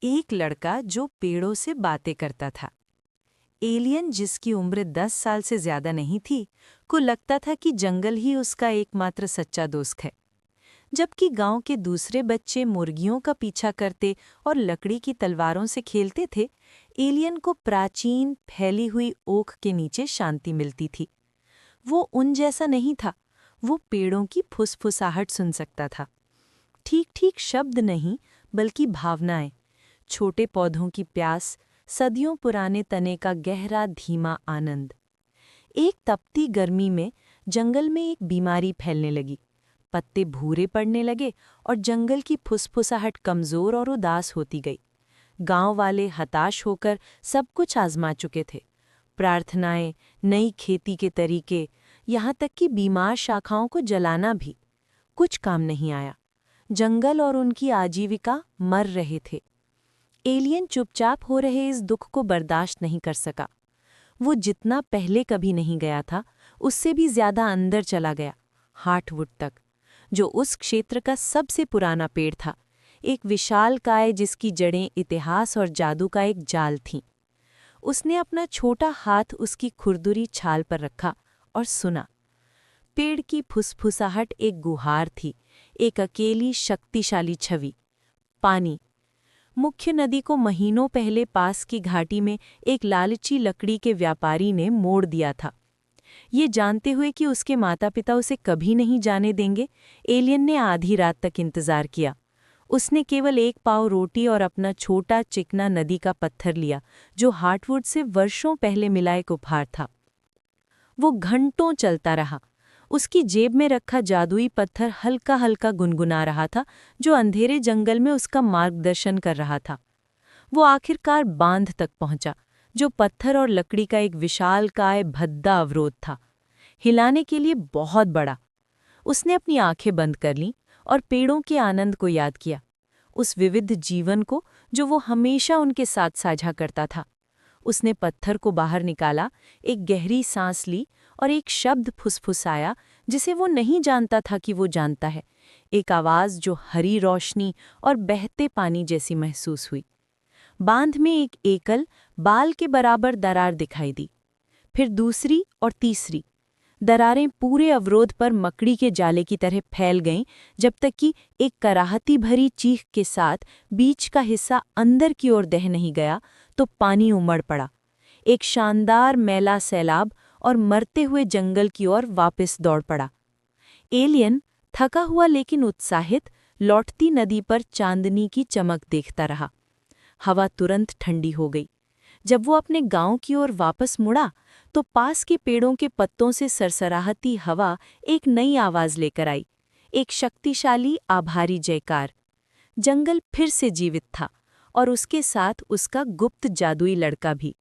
एक लड़का जो पेड़ों से बातें करता था। एलियन जिसकी उम्र 10 साल से ज्यादा नहीं थी, को लगता था कि जंगल ही उसका एकमात्र सच्चा दोस्त है। जबकि गांव के दूसरे बच्चे मुर्गियों का पीछा करते और लकड़ी की तलवारों से खेलते थे, एलियन को प्राचीन फैली हुई ओक के नीचे शांति मिलती थी। वो उन जैसा नहीं था। वो पेड़ों की फुसफुसाहट सुन सकता था। ठीक ठीक शब्द नहीं, बल्कि भावनाएं, छोटे पौधों की प्यास, सदियों पुराने तने का गहरा धीमा आनंद। एक तपती गर्मी में जंगल में एक बीमारी फैलने लगी। पत्ते भूरे पड़ने लगे और जंगल की फुसफुसाहट कमजोर और उदास होती गई। गांव वाले हताश होकर सब कुछ आजमा चुके थे। प्रार्थनाएं, नई खेती के तरीके, यहाँ तक कि बीमार शाखाओं को जलाना भी। कुछ काम नहीं आया। जंगल और उनकी आजीविका मर रहे थे। एलियन चुपचाप हो रहे इस दुख को बर्दाश्त नहीं कर सका। वो जितना पहले कभी नहीं गया था, उससे भी ज्यादा अंदर चला गया, हार्टवुड तक, जो उस क्षेत्र का सबसे पुराना पेड़ था। एक विशालकाय जिसकी जड़ें इतिहास और जादू का एक जाल थीं। उसने अपना छोटा हाथ उसकी खुरदुरी छाल पर रखा और सुना। पेड़ की फुसफुसाहट एक गुहार थी, एक अकेली शक्तिशाली छवि। पानी। मुख्य नदी को महीनों पहले पास की घाटी में एक लालची लकड़ी के व्यापारी ने मोड़ दिया था। ये जानते हुए कि उसके माता पिता उसे कभी नहीं जाने देंगे, एलियन ने आधी रात तक इंतजार किया। उसने केवल एक पाव रोटी और अपना छोटा चिकना नदी का पत्थर लिया, जो हार्टवुड से वर्षों पहले मिला एक उपहार था। वो घंटों चलता रहा। उसकी जेब में रखा जादुई पत्थर हल्का हल्का गुनगुना रहा था, जो अंधेरे जंगल में उसका मार्गदर्शन कर रहा था। वो आखिरकार बांध तक पहुंचा, जो पत्थर और लकड़ी का एक विशालकाय भद्दा अवरोध था, हिलाने के लिए बहुत बड़ा। उसने अपनी आंखें बंद कर लीं और पेड़ों के आनंद को याद किया, उस विविध जीवन को जो वो हमेशा उनके साथ साझा करता था। उसने पत्थर को बाहर निकाला, एक गहरी सांस ली और एक शब्द फुसफुसाया जिसे वो नहीं जानता था कि वो जानता है। एक आवाज़ जो हरी रोशनी और बहते पानी जैसी महसूस हुई। बांध में एक एकल, बाल के बराबर दरार दिखाई दी। फिर दूसरी और तीसरी। दरारें पूरे अवरोध पर मकड़ी के जाले की तरह फैल गईं, जब तक कि एक कराहती भरी चीख के साथ बीच का हिस्सा अंदर की ओर दह नहीं गया तो पानी उमड़ पड़ा। एक शानदार मैला सैलाब और मरते हुए जंगल की ओर वापस दौड़ पड़ा। एलियन, थका हुआ लेकिन उत्साहित, लौटती नदी पर चांदनी की चमक देखता रहा। हवा तुरंत ठंडी हो गई। जब वो अपने गांव की ओर वापस मुड़ा, तो पास के पेड़ों के पत्तों से सरसराहती हवा एक नई आवाज लेकर आई, एक शक्तिशाली आभारी जयकार। जंगल फिर से जीवित था और उसके साथ उसका गुप्त जादुई लड़का भी।